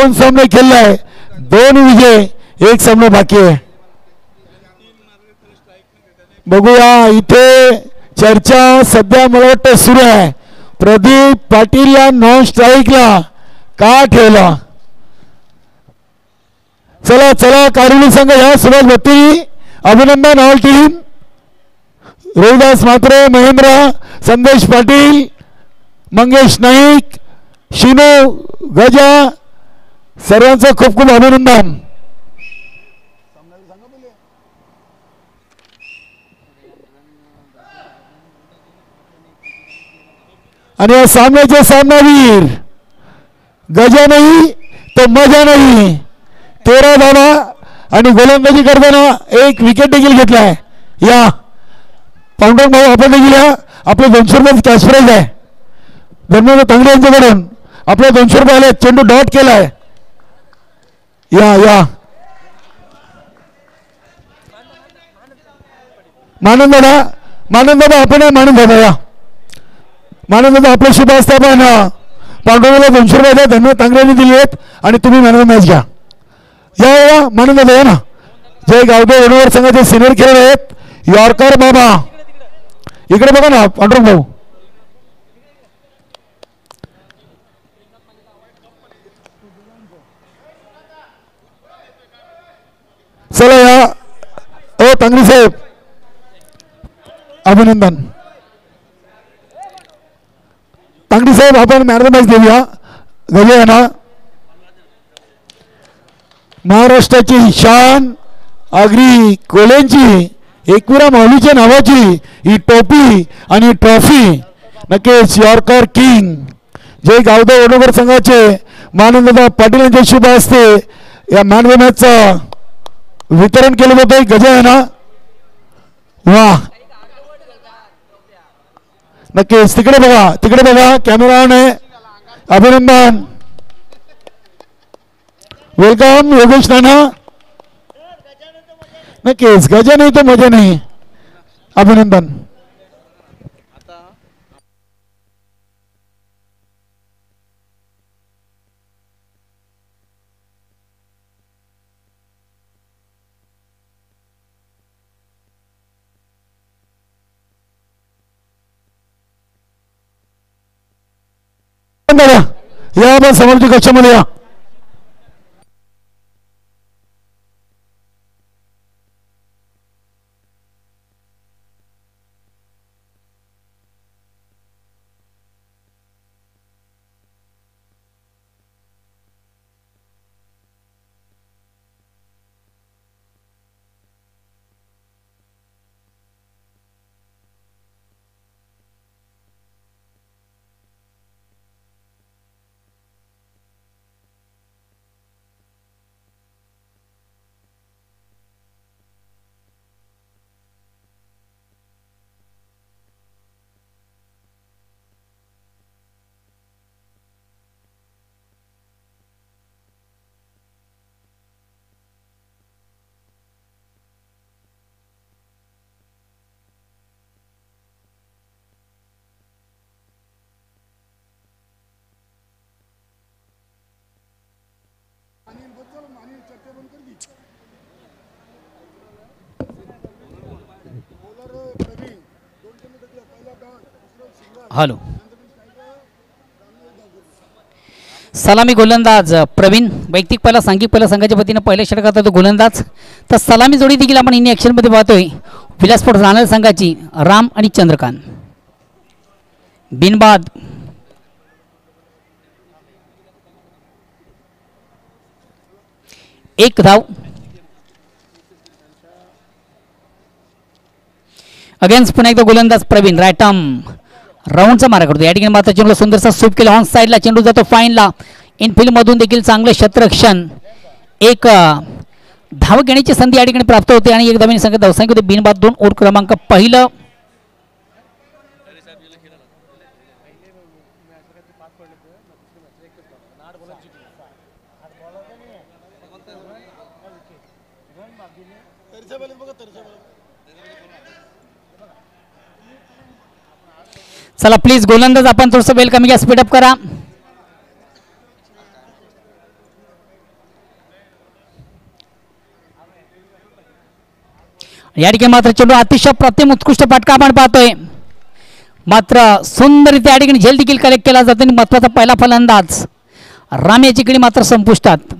2 सामने खेळलाय, 2 विजय, 1 सामना बाकी आहे. बघूया इथे चर्चा सध्या मला वाटतं सुरू आहे. प्रदीप पाटील या नॉन स्ट्राईकला का ठेवला. चला चला कारुली संघ या सुभाष भट्टी, अभिनंदन ऑल टीम. रोहिदास म्हात्रे, महेंद्र, संदेश पाटील, मंगेश नाईक, शिनो, गजा, सर्वांचं खूप खूप अभिनंदन. आणि या सामन्याचे सामनावीर गजा नाही तो मजा नाही, 13 धावा आणि गोलंदाजी करताना 1 विकेट देखील घेतलाय. या पांडुरंग भाऊ आपण देखील या, आपले 200 रुपये कॅश प्राईज आहे. धन्यवाद तांगडे यांच्याकडून आपल्या 200 रुपये आले. चेंडू डॉट केलाय. या या मानंद दादा, मानंद दादा आपण आहे. मानंद दादा या, मानंद दादा आपले शुभ असता. पण पांडुरंगाला 200 रुपये द्या. धन्यवाद तांगड्यांनी दिले आहेत आणि तुम्ही मॅन ऑफ मॅच घ्या. या या मानंद दादा या ना. जय गावडे वडूवर संघाचे सिनियर खेळाडू आहेत. यॉर्कर बाबा इकडे बघा ना पांडुरंग भाऊ. चला या ओ तांगडी साहेब अभिनंदन. तांगडी साहेब आपण मॅन ऑफ मॅच देऊया. गजे ना महाराष्ट्राची शान आगरी कोल्यांची एकविरा माऊलीच्या नावाची ही टोपी आणि ट्रॉफी नक्कीच यॉर्कर किंग जय गावदे वडोगर संघाचे मानंददा पाटील यांच्या शुभ हस्ते या मॅन ऑफ मॅचचं वितरण केलं जातं. गजा आहे ना. वा नक्कीच तिकडे बघा, तिकडे बघा कॅमेरा ऑन आहे. अभिनंदन. वेलकम योगेश नाना. नक्कीच गजा नाही तो मजा नाही. अभिनंदन. या बस समोरच्या कक्षामध्ये या. हॅलो. सलामी गोलंदाज प्रवीण वैयक्तिक पहिला सांघिक पहिला संघाच्या वतीनं पहिल्या षटकात तो गोलंदाज. तर सलामी जोडी देखील आपण इन ॲक्शनमध्ये पाहतोय. विलासपूर राहणार संघाची राम आणि चंद्रकांत. बिनबाद एक धाव. अगेन्स्ट पुन्हा एकदा गोलंदाज प्रवीण रायटम राऊंडचा मारा करतो. या ठिकाणी मात्र चेंडू सुंदरसा स्वीप केला. ऑन साईडला चेंडू जातो फाईनला. इनफिल्ड मधून देखील चांगलं क्षेत्ररक्षण. एक धाव घेण्याची संधी या ठिकाणी प्राप्त होते आणि एक धावांनी संघ धावसंख्या होते. बिनबाद 2 ओव्हर क्रमांक पहिलं. चला प्लीज गोलंदाज आपण थोडंसं वेलकम घ्या. स्पीडअप करा. या ठिकाणी मात्र चेंडू अतिशय प्रतिम उत्कृष्ट फटका आपण पाहतोय. मात्र सुंदररित्या या ठिकाणी झेल देखील कलेक्ट केला जातो आणि महत्वाचा पहिला फलंदाज राम याची कडे मात्र संपुष्टात.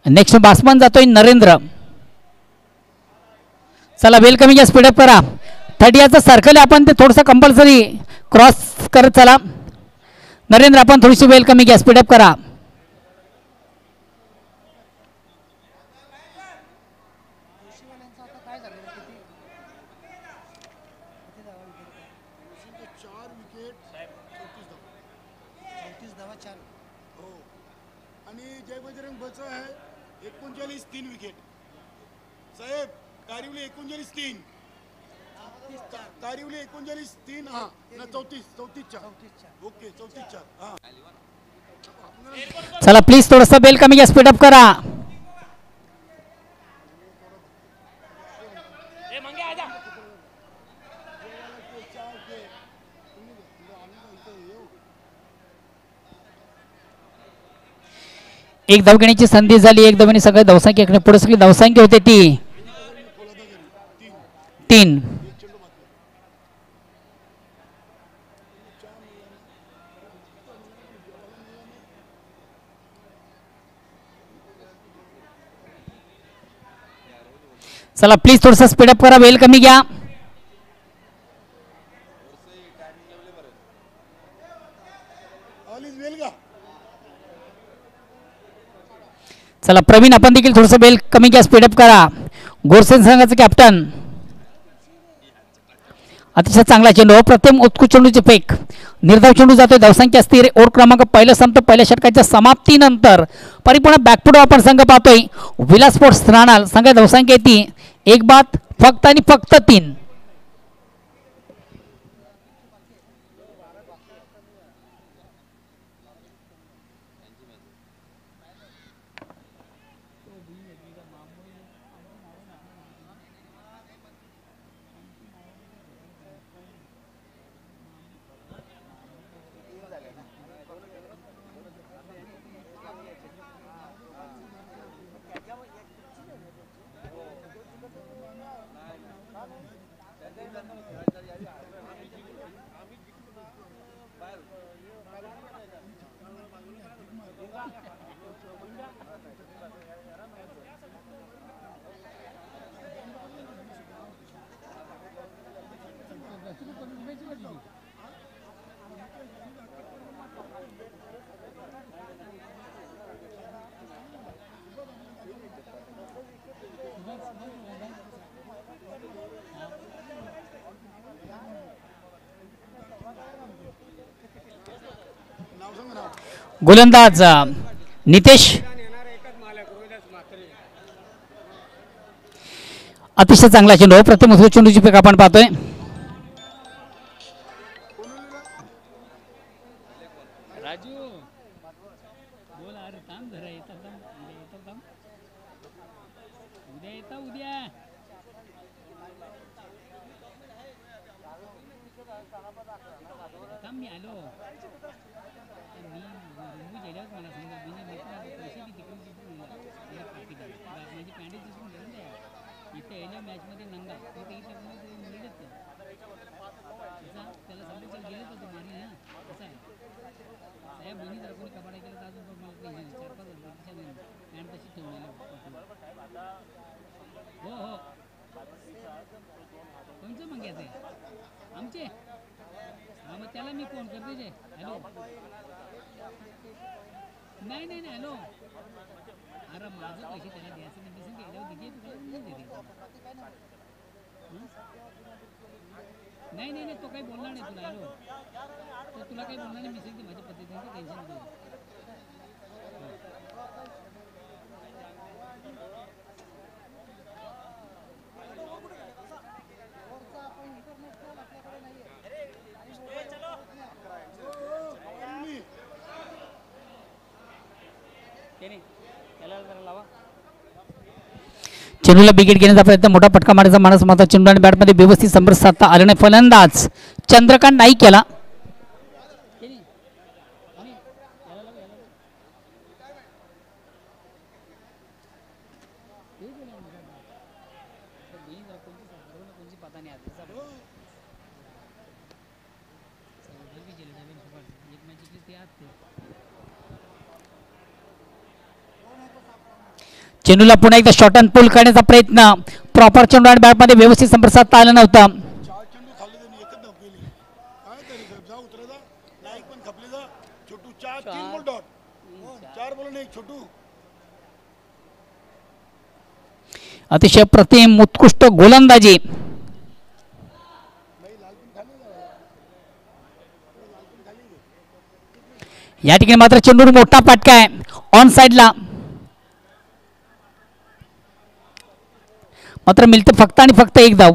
नेक्स्ट बॅट्समन जातोय नरेंद्र. चला वेल कमी घ्या, स्पीडअप करा. 30 सर्कल आपण ते थोडंसं कंपल्सरी क्रॉस करत चला. नरेंद्र आपण थोडीशी वेल कमी घ्या, स्पीडअप करा. आणि जय बजरंग बच आहे 39 3 विकेट. साहेब कारिवली 39 3 कारिवली 39 3 हा ना 34 4 ओके 34 4 हा. चला प्लीज थोडंसं बेल कमी घ्या, स्पीडअप करा. एक धाव घेण्याची संधी झाली. एक धावने सगळे धावसंख्या पुढे सगळी धावसंख्या होते ती 3. चला प्लीज थोडंसं स्पीडअप करा, वेल कमी घ्या. चला प्रवीण आपण देखील थोडंसं बेल कमी घ्या, स्पीडअप करा. गोरसेन संघाचं कॅप्टन. अतिशय चांगला चेंडू, प्रथम उत्कृष्ट चेंडूची फेक. निर्धाव चेंडू जातोय, धावसंख्या स्थिर. ओव्हर क्रमांक पहिलं संपतं. पहिल्या षटकाच्या समाप्तीनंतर परिपूर्ण बॅकफूट आपण संघ पाहतोय. विलास स्पोर्ट्स राहणार संघ धावसंख्या ती 1 बाद फक्त आणि फक्त 3. गोलंदाज नितेश. अतिशय चांगला चेंडू, प्रथम उत्कृष्ट चेंडूची फेक आपण पाहतोय. त्याला मी फोन करते. हॅलो नाही नाही हॅलो, अरे माझं पैसे त्याला द्यायचं नाही नाही नाही तो काही बोलणार नाही तुला. हॅलो तो तुला काही बोलणार नाही, मिसिंग माझ्या पद्धतीने टेन्शन नाही. चेंडूला विकेट घेण्याचा प्रयत्न, मोठा फटका मारण्याचा मानस माता, चेंडू आणि बॅटमध्ये व्यवस्थित संपर्क साधता आला नाही. फलंदाज चंद्रकांत नाईक केला. चेंडूला पुन्हा एकदा शॉर्ट अँड पुल करण्याचा प्रयत्न, प्रॉपर चेंडू आणि बॅटमध्ये व्यवस्थित संपर्क साधता आला नव्हता. अतिशय प्रतिम उत्कृष्ट गोलंदाजी. या ठिकाणी मात्र चेंडूवर मोठा फटका आहे ऑन साइडला. मात्र मिळते फक्त आणि फक्त एक धाव.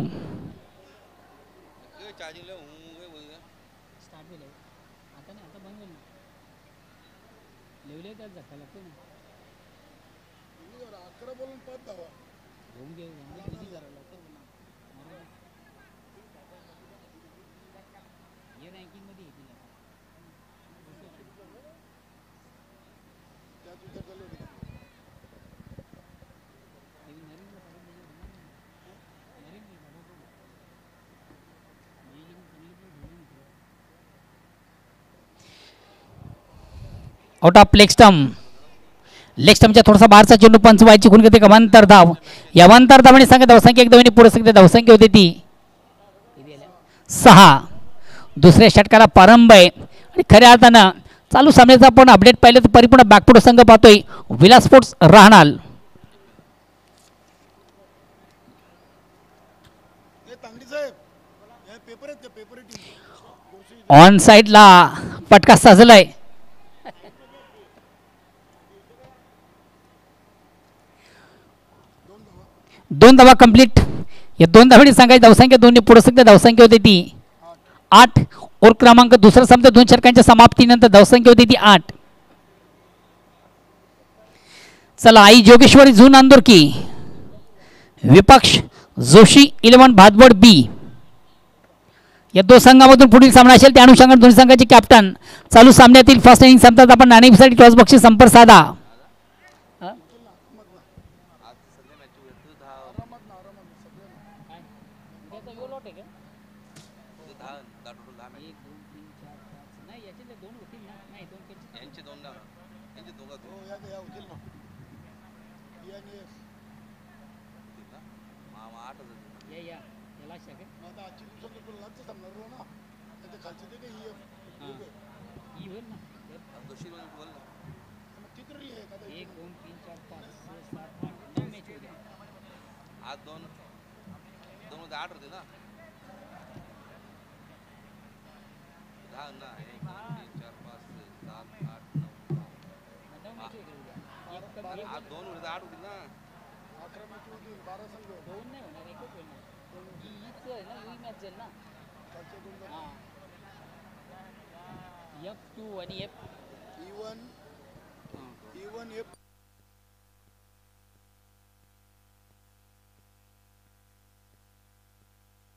Out of leg stump. Leg स्टंपच्या थोडासा बाहेरचा चेंडू पंच व्हायची खून घेते. अवांतर धाव. या अवांतर धावाने सांगा धावसंख्या एक धावाने पुढे सांगते धावसंख्या होते ती 6. दुसऱ्या षटकाला प्रारंभ आहे आणि खऱ्या अर्थानं चालू सामन्याचा आपण अपडेट पाहिलं तर परिपूर्ण बॅकफुट संघ पाहतोय विलास स्पोर्ट्स राहणार. ऑन साइडला फटका साजलाय. 2 धावा कंप्लीट. या 2 धावांनी सांगायची धावसंख्या दोन्ही पुढे संख्या धावसंख्या होती ती 8. ओव्हर क्रमांक दुसरा सामना 2 षटकांच्या समाप्तीनंतर धावसंख्या होती ती 8. चला आई जोगेश्वरी झून अंदुरकी विपक्ष जोशी 11 भातबड बी या 2 संघामधून पुढील सामना असेल. त्या अनुषंगाने दोन्ही संघाचे कॅप्टन चालू सामन्यातील फर्स्ट इनिंग संपतात आपण नाणेफेकीसाठी टॉस बक्षीस संपर्क साधा.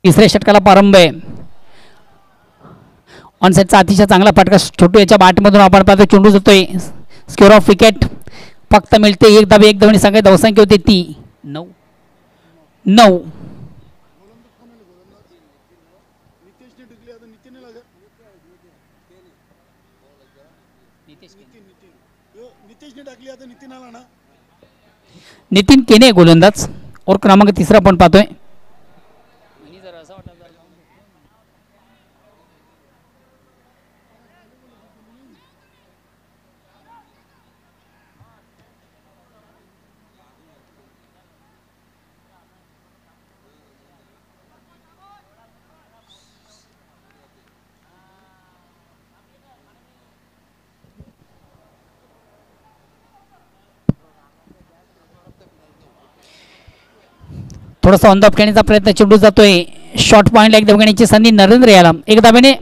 तिसऱ्या षटकाला प्रारंभ आहे. ऑनसाइडचा अतिशय चांगला फटका छोटू याच्या बॅटमधून आपण पाहतो. चेंडू जातोय स्क्वेअर ऑफ विकेट. फक्त मिळते एक धावांनी सांगा धावसंख्या होती ती 9. नितीन केने गोलंदाज. और क्रमांक 3 आपण पाहतोय. थोडासा ऑन द ऑफ खेळण्याचा प्रयत्न. चेंडू जातोय शॉर्ट पॉईंटला एक धाव घेण्याची संधी नरेंद्र याला. एक धावेने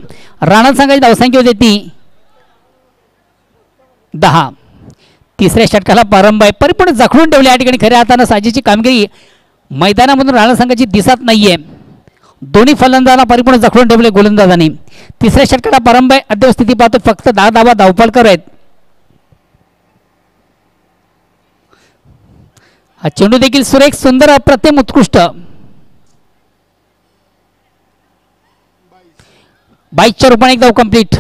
राणा सांगायची धावसंख्या होती ती 10. तिसऱ्या षटकाला प्रारंभ आहे. परिपूर्ण जखडून ठेवले या ठिकाणी खऱ्या हातानं साजेची कामगिरी मैदानामधून राणा संघाची दिसत नाहीये. दोन्ही फलंदाजांना परिपूर्ण जखडून ठेवले गोलंदाजांनी. तिसऱ्या षटकाला प्रारंभ आहे. अद्याप स्थिती पाहतो फक्त 10 धावा धावपळकर आहेत. हा चेंडू देखील सुरेख सुंदर अप्रतिम उत्कृष्ट. 22च्या रूपाने एक धाव कंप्लीट.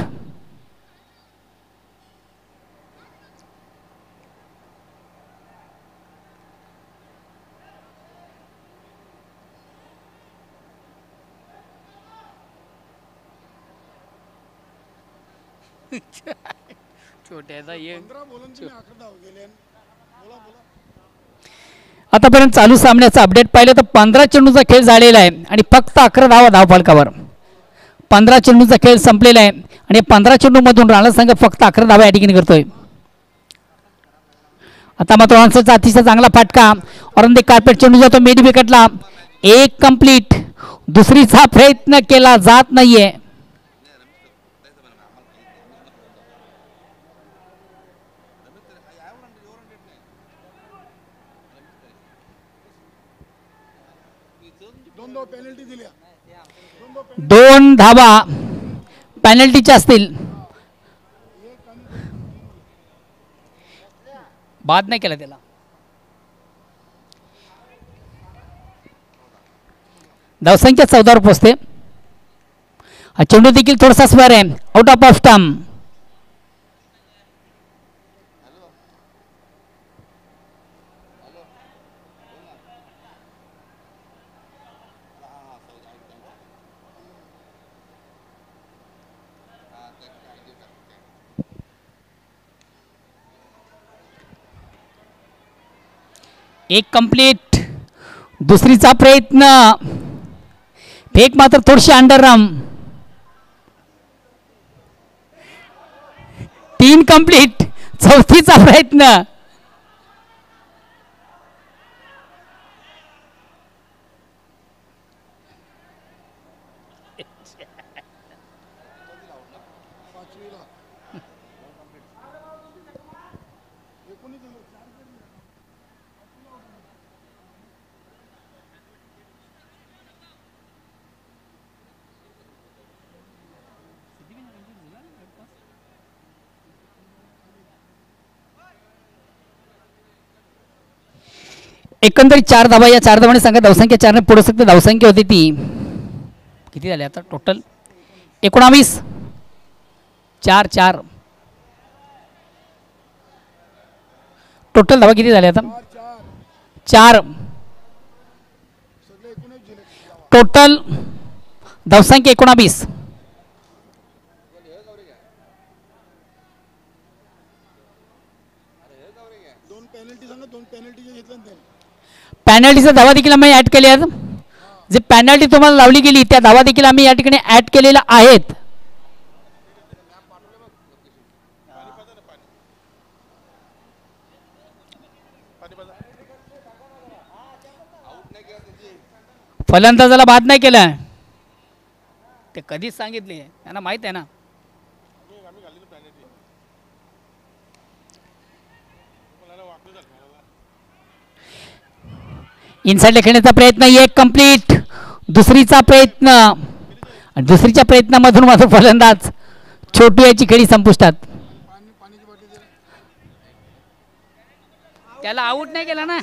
आतापर्यंत चालू सामन्याचा अपडेट पाहिलं तर 15 चेंडूचा खेळ झालेला आहे आणि फक्त 11 धावा धावफलकावर. 15 चेंडूचा खेळ संपलेला आहे आणि 15 चेंडूमधून राणा संघ फक्त 11 धावा या ठिकाणी करतोय. आता मात्र ऑनसाइडचा अतिशय चांगला फटका. औरंगजेब कार्पेट चेंडू जातो मिड विकेटला. एक कंप्लीट. दुसरीचा प्रयत्न केला जात नाहीये. दोन धावा पॅनल्टीच्या असतील. बाद नाही केला त्याला. धावसंख्या 14 वर पोहोचते. हा चेंडू देखील थोडासा स्वर आहे. Out off stump. एक कंप्लीट. दुसरीचा प्रयत्न. फेक मात्र थोडीशी अंडररम. 3 कंप्लीट. चौथीचा प्रयत्न. एकंदरीत 4 धावा. या 4 धावांनी सांगा धावसंख्या 4 ने पुढे सकते. धावसंख्या होती ती किती झाली आता टोटल 19. 4 टोटल धावा किती झाल्या आता 4 टोटल धावसंख्या 19. पॅनल्टीचा धावा देखील आम्ही ऍड केले आहेत. जे पॅनल्टी तुम्हाला लावली गेली त्या धावा देखील आम्ही या ठिकाणी ऍड केलेल्या आहेत. फलंदाजाला बाद नाही केलं ते कधीच सांगितले. त्यांना माहित आहे ना. इनसाइडला खेळण्याचा प्रयत्न. एक कंप्लीट. दुसरीचा प्रयत्न. दुसरीच्या प्रयत्नामधून माझा फलंदाज छोटू याची खेळी संपुष्टात. त्याला आउट नाही केला ना.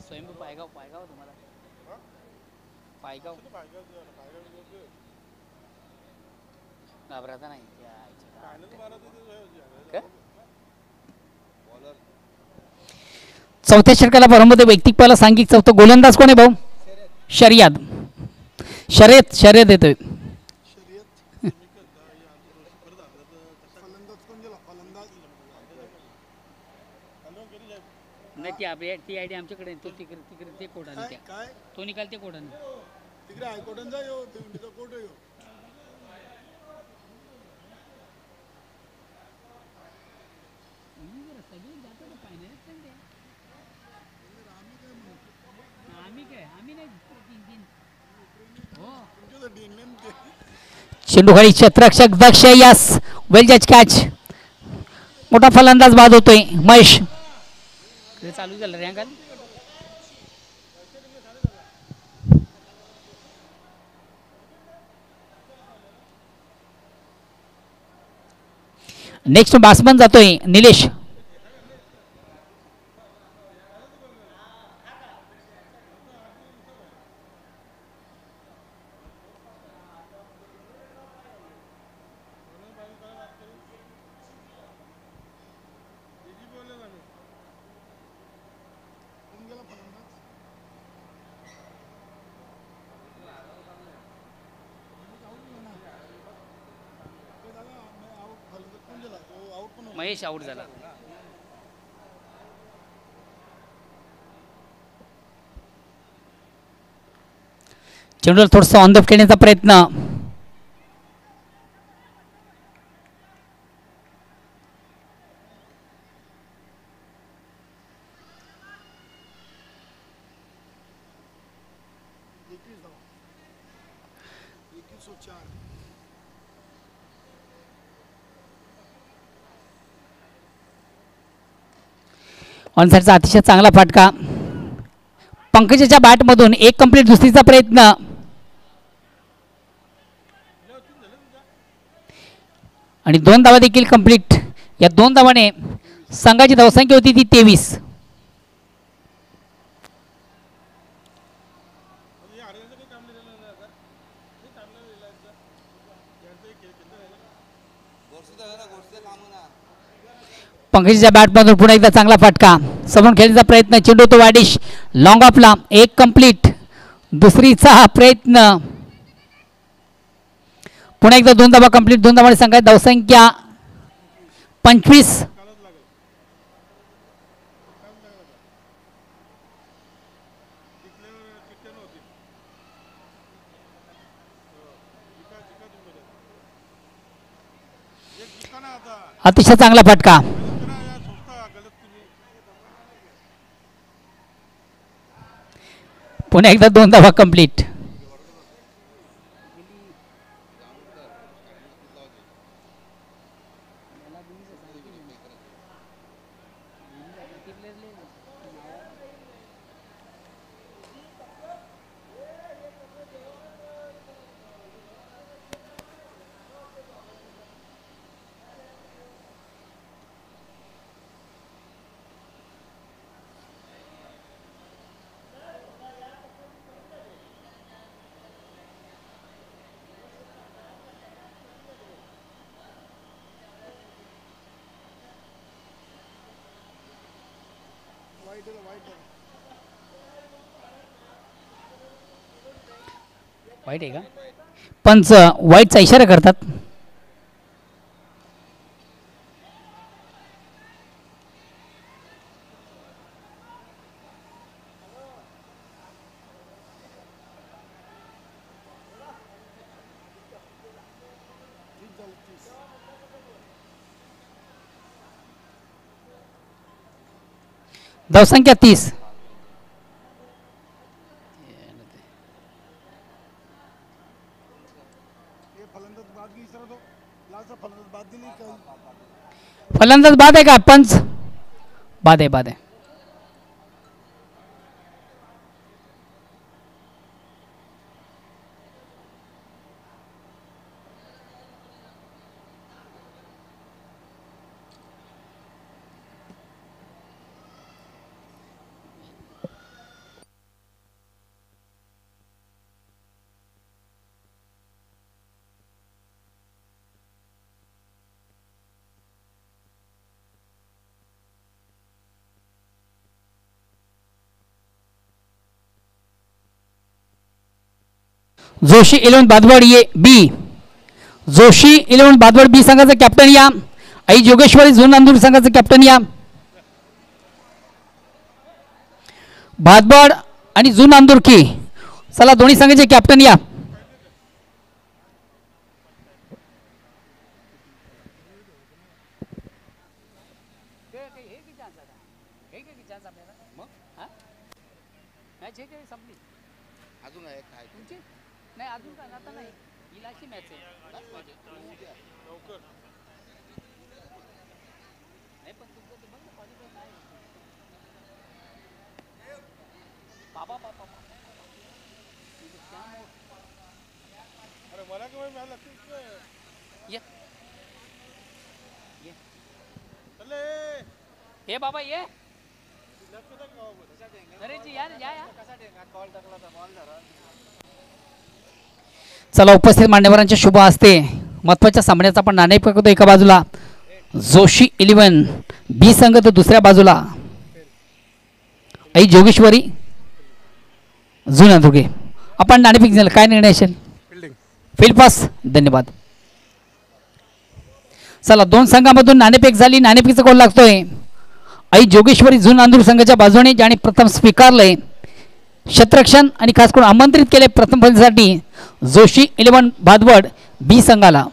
स्वयंभू पायगाव तुम्हाला पायगाव घाबराचा नाही. चौथ्या षटकाला प्रारंभ वैयक्तिक पाला सांघिक चौथा गोलंदाज कोण आहे भाऊ. शर्यत येतोय. ती आपली ती आयडी आमच्याकडे आहे. तो तिकडे तिकडे ते कोड आले त्या काय तो निकाल ते कोड आले तिकडे हायकोर्टात जा येऊ तिथं कोर्ट येऊ आम्ही काय आम्ही नाही तीन हो तुमच्यासाठी नेमके चेंडू खाली क्षेत्ररक्षक दक्ष यस वेल जज कॅच मोठा फलंदाज बाद होतोय महेश चालू झालं रे अंकल नेक्स्ट बॅट्समन जातोय निलेश महेश आऊट झाला चेंडूला थोडंसं ऑन द खेळण्याचा प्रयत्न ऑन साईडचा अतिशय चांगला फटका पंकजाच्या बॅटमधून एक कंप्लीट दुसरीचा प्रयत्न आणि 2 धावा देखील कंप्लीट या 2 धावाने संघाची धावसंख्या होती ती 23 पंकजाच्या बॅटमधून पुन्हा एकदा चांगला फटका समोर खेळण्याचा प्रयत्न चेंडू तो वाडिश लॉंग ऑफला एक कंप्लीट दुसरीचा प्रयत्न पुन्हा एकदा 2 धावा कंप्लीट 2 धावांनी संघाची धावसंख्या 25 अतिशय चांगला फटका पुन्हा एकदा 2 धावा कंप्लीट वाईट आहे का पंच वाईटचा इशारा करतात धावसंख्या 30 फलंदाज बाद आहे का पंच बाद आहे बाद आहे जोशी 11 बादवड ये बी जोशी 11 बादवड बी संघाचा कॅप्टन या आई जोगेश्वरी झोन नांदूर संघाचा कॅप्टन या भातबड आणि जुन अंदुरकी. चला दोन्ही संघाचे कॅप्टन या. अरे मला काय माहिती लागते चले हे बाबा ये. अरे जी यार या या. चला उपस्थित मान्यवरांच्या शुभ हस्ते महत्वाच्या सामन्याचा आपण नाणेफेक होतो. एका बाजूला जोशी 11 बी संघ तर दुसऱ्या बाजूला आई जोगेश्वरी जुना दुर्गे. आपण नाणेफेक झालं काय निर्णय असेल? Field pass. धन्यवाद. चला दोन संघामधून नाणेफेक झाली. नाणेफेकीचा गोल लागतोय आई जोगेश्वरी जुन नांदूर संघाच्या बाजूने, ज्याने प्रथम स्वीकारलंय क्षेत्ररक्षण आणि खास करून आमंत्रित केले प्रथम फलंदाजीसाठी जोशी 11 भादवड बी संघाला.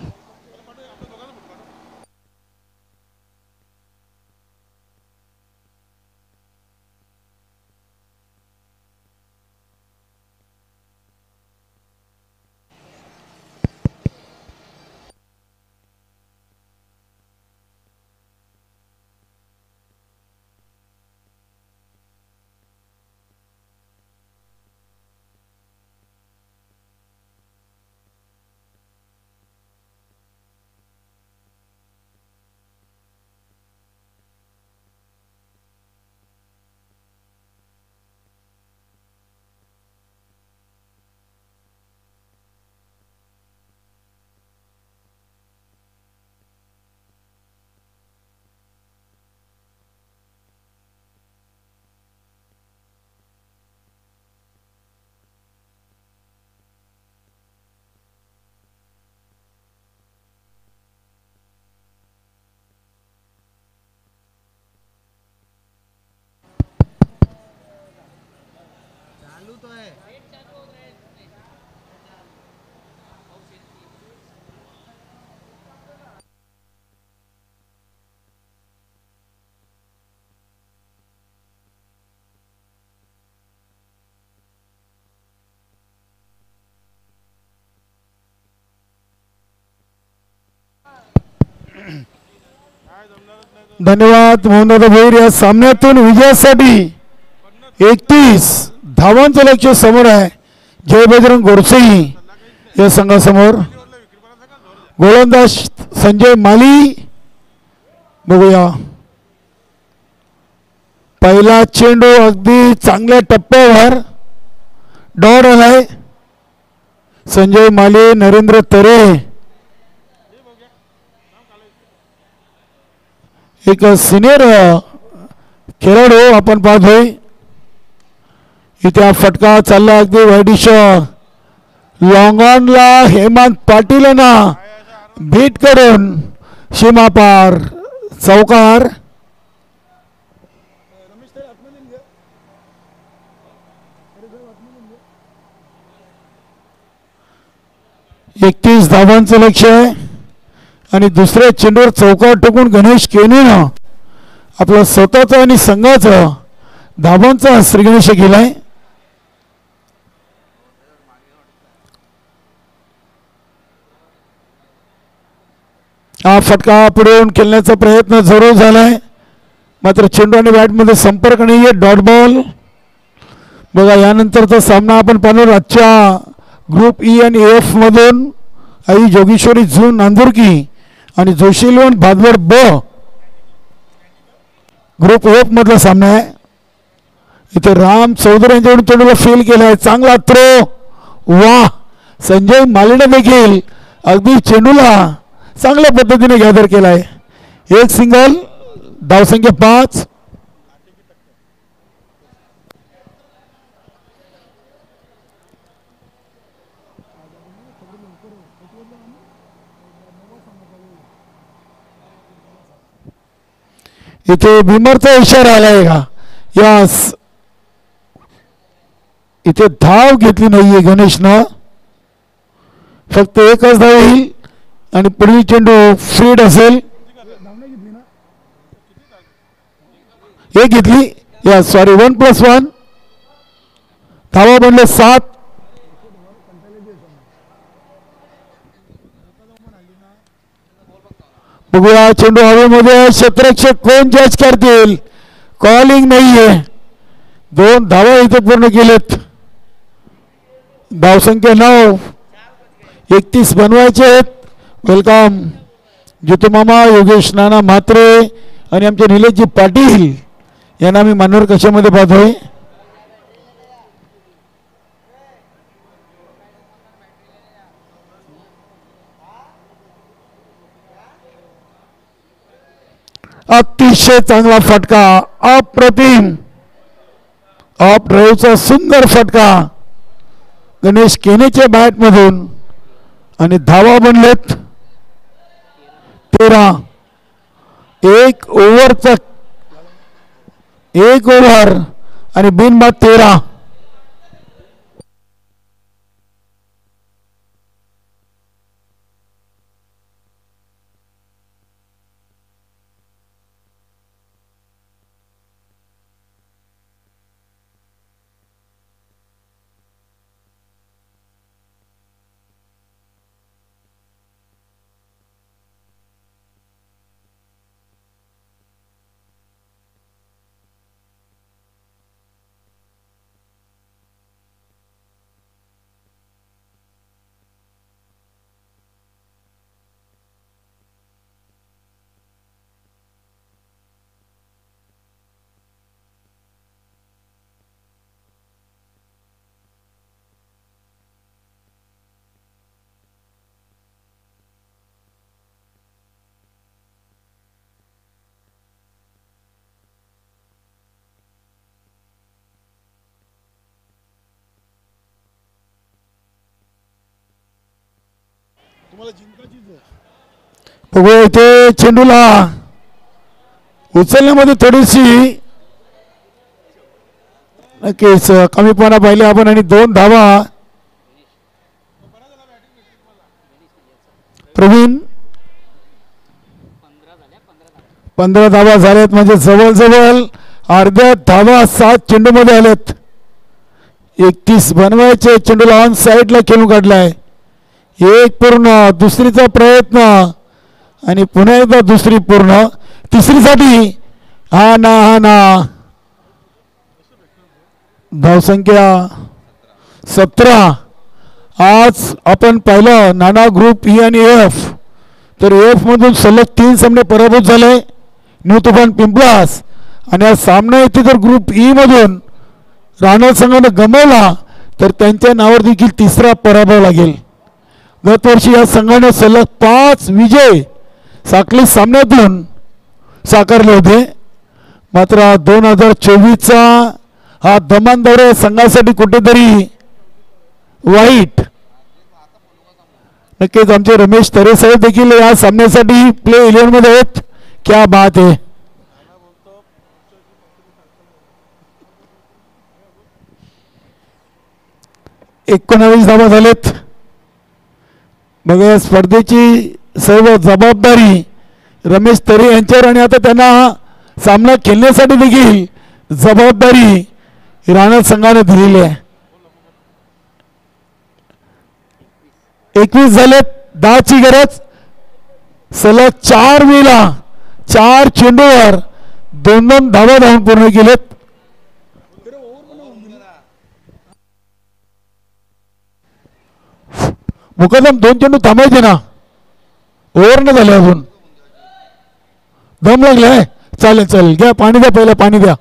धन्यवाद मोहनदादा भोईर. या सामन्यातून विजयासाठी 31 धावांचं लक्ष समोर आहे. जय बजरंग गोरसई या संघासमोर. गोलंदाज संजय माली. बघूया पहिला चेंडू अगदी चांगल्या टप्प्यावर डॉट आलाय. संजय माली, नरेंद्र तरे एक सिनियर खेळाडू आपण पाहतोय. इथे फटका चालला अगदी वाईडिश लॉंग ऑनला. हेमंत पाटील ना बीट करून सीमापार चौकार. एकतीस धावांचं लक्ष आहे आणि दुसऱ्या चेंडूवर चौकार टोकून गणेश केनीनं आपलं स्वतःचं आणि संघाचं धावांचा श्रीगणेश केलाय. हा फटका पुढे खेळण्याचा प्रयत्न जरूर झालाय, मात्र चेंडू आणि बॅटमध्ये संपर्क नाहीये. Dot ball. बघा यानंतरचा सामना आपण पाहणार आजच्या ग्रुप ई आणि एफ मधून आई जोगेश्वरी झून नांदुरकी आणि जोशी 11 भादवड ब ग्रुप एफ मधला सामना आहे. इथे राम चौधरी यांच्याकडून चेंडूला फेल केलाय. चांगला थ्रो. वा. संजय मालीने देखील अगदी चेंडूला चांगल्या पद्धतीने गॅदर केलाय. एक सिंगल. धावसंख्या 5. इथे भीमरचा इशारा आलाय का? यस. इथे धाव घेतली नाहीये गणेशनं. फक्त एकच धाव येईल आणि पुढील चेंडू फ्रीड असेल. एक घेतली या सॉरी 1+1 धावा बनले 7. बघूया चेंडू हवेमध्ये क्षेत्ररक्षक कोण जज करतील. कॉलिंग नाहीये. 2 धावा इथे पूर्ण केलेत. धावसंख्या 9. 31 बनवायचे आहेत. वेलकम जितू मामा, योगेश नाना म्हात्रे आणि आमचे निलेशजी पाटील यांना मी मानवर कशामध्ये पाहतोय. अतिशय चांगला फटका, अप्रतिम ऑफ ड्राईव्हचा सुंदर फटका गणेश केनेच्या बॅट मधून आणि धावा बनलेत 13. एक ओव्हर आणि बिनबाद 13. बघूया इथे चेंडूला उचलण्यामध्ये थोडीशी नक्कीच कमीपणा पाहिले आपण आणि 2 धावा. प्रवीण 15 धावा झाल्यात म्हणजे जवळजवळ अर्ध्या धावा 7 चेंडूमध्ये आल्यात. 31 बनवायचे. चेंडूला ऑन साईडला खेळून काढलाय. एक पूर्ण, दुसरीचा प्रयत्न आणि पुन्हा एकदा दुसरी पूर्ण, तिसरीसाठी हा ना. धावसंख्या 17. आज आपण पाहिलं नाना ग्रुप ई आणि एफ, तर एफ मधून सलग 3 सामने पराभूत झाले न्यू तुफान पिंपलास आणि आज सामना येथे जर ग्रुप ई मधून राहणार संघाने गमावला तर त्यांच्या नावावर देखील 3रा पराभव लागेल. गतवर्षी या संघाने सलग 5 विजय साखळी सामन्यातून साकारले होते. मात्र 2024चा हा दमान दौरा संघासाठी कुठेतरी वाईट. नक्कीच आमचे रमेश तरे साहेब देखील या सामन्यासाठी प्ले 11 मध्ये आहेत. क्या बात आहे. एकोणावीस धावा झालेत. बघा स्पर्धेची सर्व जबाबदारी रमेश तरे यांच्यावर आणि आता त्यांना सामना खेळण्यासाठी देखील जबाबदारी राणा संघाने दिलेली आहे. 21 झालेत. 10ची गरज. सलग 4 वेळा 4 चेंडूवर 2-2 धावा धावून पूर्ण केलेत. मुकदम 2 चेंडू थांबायचे ना. ओव्हर न झाले अजून. दम लागलाय. चालेल घ्या पाणी द्या. पहिलं पाणी द्या.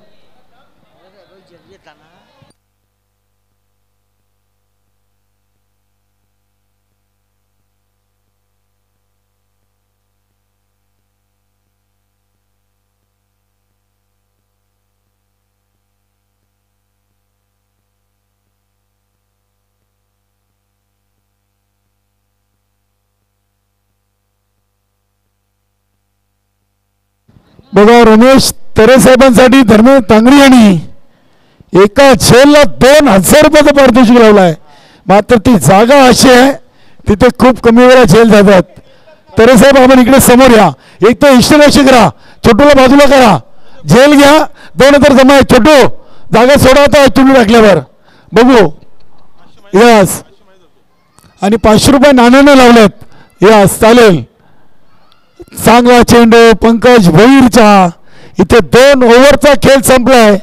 बघा रमेश तरे साहेबांसाठी धर्मेंद्र तांगडी यांनी एका झेलला 2000 रुपयाचं पारितोषिक लावलं आहे. मात्र ती जागा अशी आहे तिथे खूप कमी वेळा झेल जातात. तरे साहेब आपण इकडे समोर या. एक तर इष्टनाशी करा, छोटूला बाजूला करा, झेल घ्या. 2000 जमा आहे. छोटू जागा सोडा आता चेंडू टाकल्यावर बघू. यस. आणि 500 रुपये नाण्यानं लावलेत. यस चालेल. चांगला चेंडू पंकज भोईरचा. इथे 2 ओव्हरचा खेळ संपलाय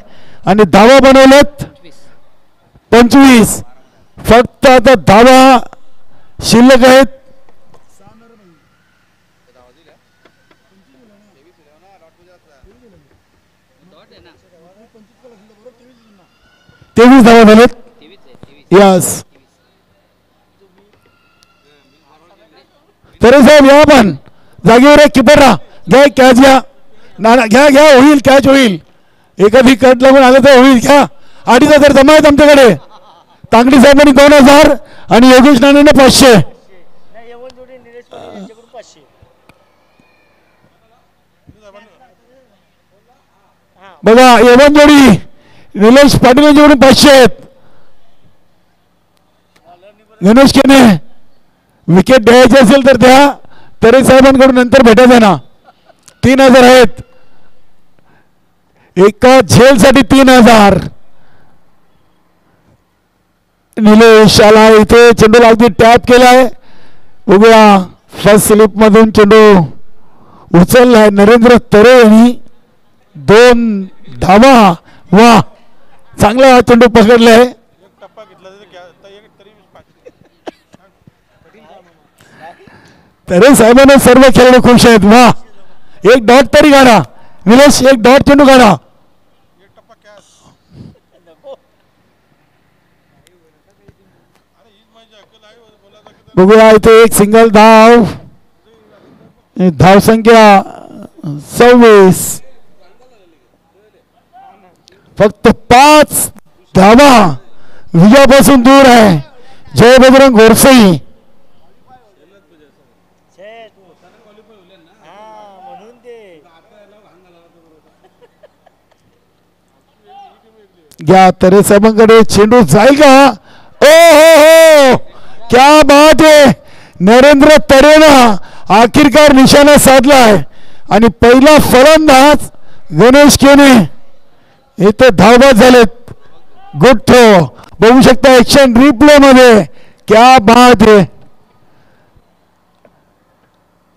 आणि धावा बनवलेत 25. फक्त आता धावा शिल्लक आहेत. तेवीस धावा झालेत. यस. तरे साहेब या पण जागेवर एक किपर राहा. घ्या कॅच घ्या. ना घ्या घ्या होईल कॅच होईल. एखादी कट लागून आलं तर होईल. घ्या. 2500 जमा आहेत आमच्याकडे. तांगडी साहेबांनी 2000 आणि योगेश नानाने 500. बघा एवन जोडी निलेश पाटील यांच्याकडून 500 आहेत. गणेश केने विकेट द्यायची असेल तर द्या. तरे साहेबांकडून नंतर भेटायचं ना. 3000 आहेत. एका झेलसाठी 3000. निलेश आला इथे. चेंडूला अगदी टॅप केलाय. बघूया फर्स्ट स्लिप मधून चेंडू उचललाय नरेंद्र तरे यांनी. 2 धावा. वा चांगला चेंडू पकडलाय. टप्पा घेतला तरी तरे साहेबांना सर्व खेळाडू खुश आहेत. वा एक डॉट तरी काढा निलेश. एक डॉट चेंडू काढा. बघूया इथे एक सिंगल धाव. धाव संख्या 26. फक्त 5 धावा विजयापासून दूर आहे जय बजरंग घोरसई. घ्या तरे साहेबांकडे चेंडू जाईल का. ओ हो क्या बात आहे. नरेंद्र तरेनं आखिरकार निशाणा साधलाय आणि पहिला फलंदाज गणेश केने इथे धावबाद झालेत. गुड थ्रो बघू शकता ऍक्शन रिप्ले मध्ये. क्या बात आहे.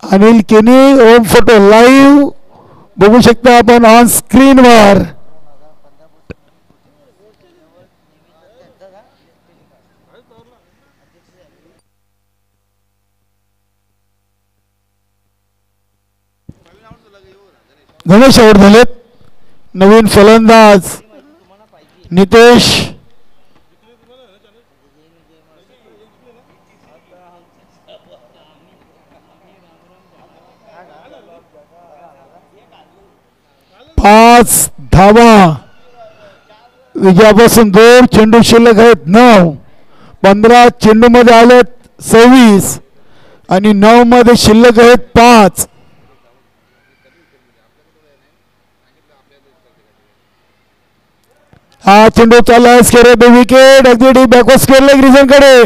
अनिल केने होम फोटो लाईव्ह बघू शकता आपण ऑन स्क्रीनवर. गणेश आउट झालेत. नवीन फलंदाज नितेश. पाच धावा विजयापासून दूर. चेंडू शिल्लक आहेत 9. 15 चेंडू मध्ये आलेत 26 आणि 9 मध्ये शिल्लक आहेत 5. हा चेंडू चालला स्केअर द विकेट. अगदी बॅकवर्ड स्क्वेअर लेग रिजन कडे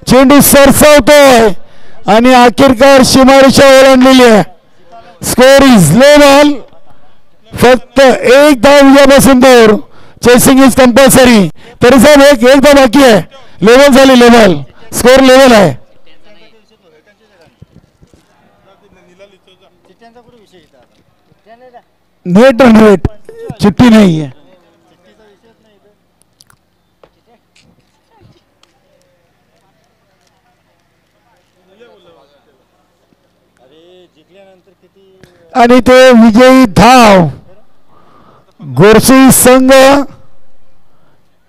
चेंडू सरसावतोय आणि आखिरकार सीमारेषा ओलांडलेली आहे. Score is level. फक्त 1 धाव विजयापासून दूर. Chasing is compulsory. तरी साहेब एक धाव बाकी आहे. लेवल झाली. लेवल स्कोर लेवल आहे. नेट नेट चिठ्ठी नाही आहे. आणि ते विजयी धाव गोरसी संघ.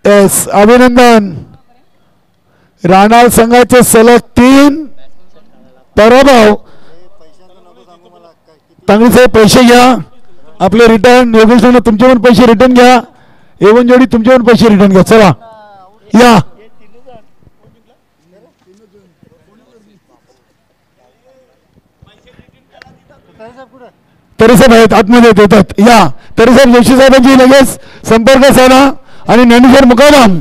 एस अभिनंदन. राणाल संघाचे सलग 3 पराभव. तांगडी साहेब पैसे घ्या आपले रिटर्न. योगेश तुमचे पण पैसे रिटर्न घ्या. एवन जोडी तुमचे पण पैसे रिटर्न घ्या. चला या. तरी साहेब आहेत आतमध्ये येतात. या तरी साहेब जोशी साहेबांची लगेच संपर्क साधा आणि ज्ञानेश्वर मुकादम